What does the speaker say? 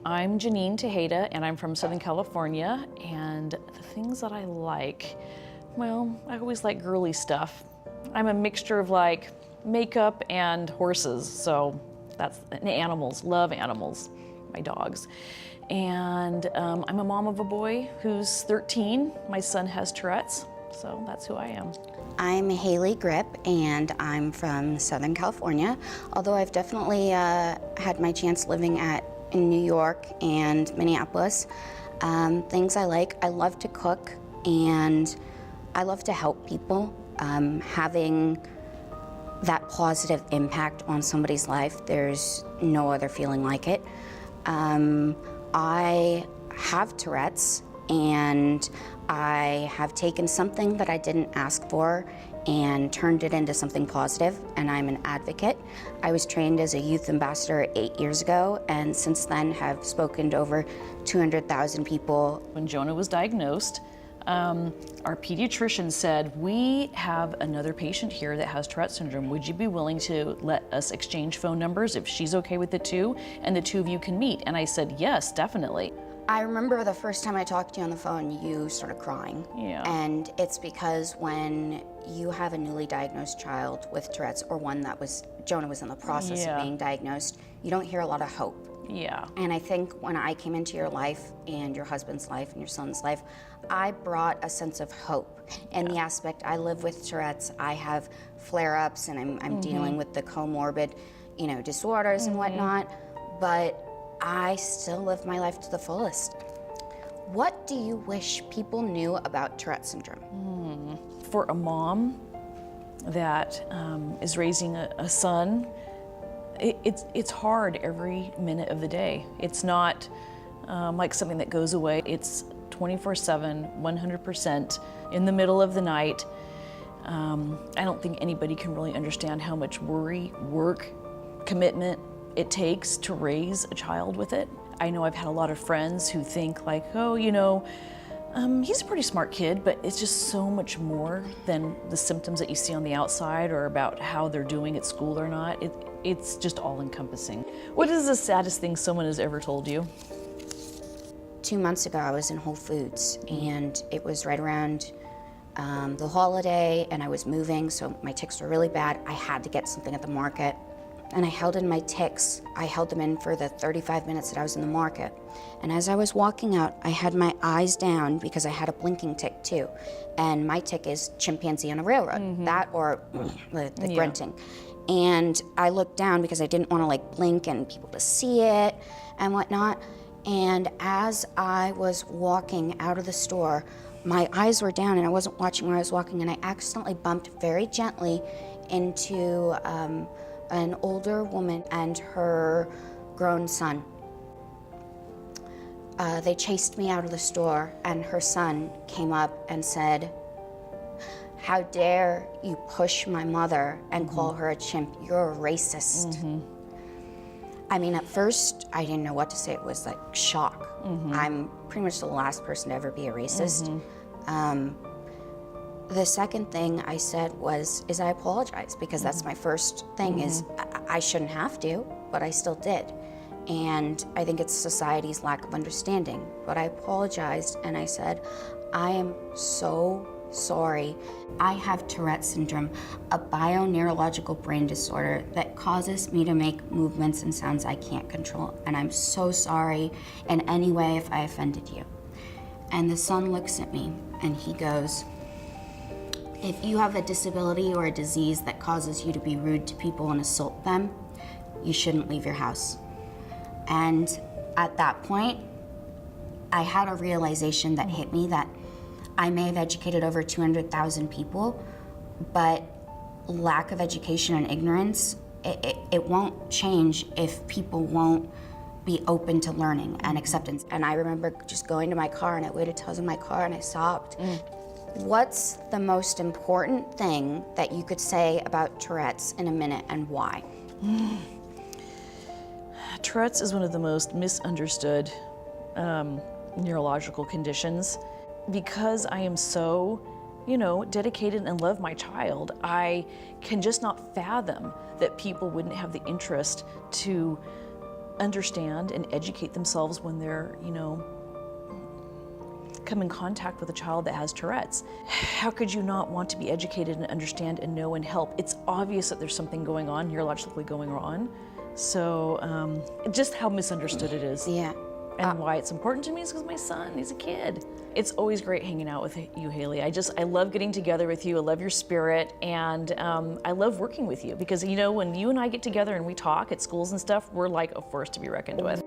I'm Janine Tejada, and I'm from Southern California, and the things that I like, well, I always like girly stuff. I'm a mixture of like makeup and horses, so that's, and animals, love animals, my dogs. And I'm a mom of a boy who's 13. My son has Tourette's, so that's who I am. I'm Hayley Gripp, and I'm from Southern California, although I've definitely had my chance living in New York and Minneapolis. Things I like, I love to cook, and I love to help people. Having that positive impact on somebody's life, there's no other feeling like it. I have Tourette's, and I have taken something that I didn't ask for and turned it into something positive, and I'm an advocate. I was trained as a youth ambassador 8 years ago, and since then have spoken to over 200,000 people. When Jonah was diagnosed, our pediatrician said, we have another patient here that has Tourette syndrome. Would you be willing to let us exchange phone numbers if she's okay with it too, and the two of you can meet? And I said, yes, definitely. I remember the first time I talked to you on the phone, you started crying. Yeah. And it's because when you have a newly diagnosed child with Tourette's, or one that Jonah was in the process of being diagnosed, you don't hear a lot of hope. Yeah. And I think when I came into your life and your husband's life and your son's life, I brought a sense of hope. And the aspect, I live with Tourette's, I have flare-ups, and I'm dealing with the comorbid, disorders and whatnot, but I still live my life to the fullest. What do you wish people knew about Tourette syndrome? For a mom that is raising a son, it's hard every minute of the day. It's not like something that goes away. It's 24/7, 100% in the middle of the night. I don't think anybody can really understand how much worry, work, commitment it takes to raise a child with it. I know I've had a lot of friends who think like, oh, he's a pretty smart kid, but it's just so much more than the symptoms that you see on the outside or about how they're doing at school or not. It's just all encompassing. What is the saddest thing someone has ever told you? 2 months ago, I was in Whole Foods, and it was right around the holiday, and I was moving, so my tics were really bad. I had to get something at the market, and I held in my tics. I held them in for the 35 minutes that I was in the market. And as I was walking out, I had my eyes down because I had a blinking tic too. And my tic is chimpanzee on a railroad, that or the grunting. And I looked down because I didn't want to blink and people to see it and whatnot. And as I was walking out of the store, my eyes were down and I wasn't watching where I was walking, and I accidentally bumped very gently into an older woman and her grown son. They chased me out of the store, and her son came up and said, "How dare you push my mother and call her a chimp? You're a racist." I mean, at first, I didn't know what to say. It was like shock. I'm pretty much the last person to ever be a racist. The second thing I said is I apologize, because that's my first thing is I shouldn't have to, but I still did. And I think it's society's lack of understanding. But I apologized and I said, I am so sorry. I have Tourette syndrome, a bioneurological brain disorder that causes me to make movements and sounds I can't control. And I'm so sorry in any way if I offended you. And the son looks at me and he goes, if you have a disability or a disease that causes you to be rude to people and assault them, you shouldn't leave your house. And at that point, I had a realization that hit me that I may have educated over 200,000 people, but lack of education and ignorance, it won't change if people won't be open to learning and acceptance. And I remember just going to my car and I waited till I was in my car and I sobbed. What's the most important thing that you could say about Tourette's in a minute, and why? Tourette's is one of the most misunderstood neurological conditions. Because I am so, dedicated and love my child, I can just not fathom that people wouldn't have the interest to understand and educate themselves when they're, come in contact with a child that has Tourette's. How could you not want to be educated and understand and know and help? It's obvious that there's something going on, neurologically going on. So just how misunderstood it is. Yeah. And why it's important to me is because my son, he's a kid. It's always great hanging out with you, Hayley. I love getting together with you. I love your spirit, and I love working with you because, when you and I get together and we talk at schools and stuff, we're like a force to be reckoned with.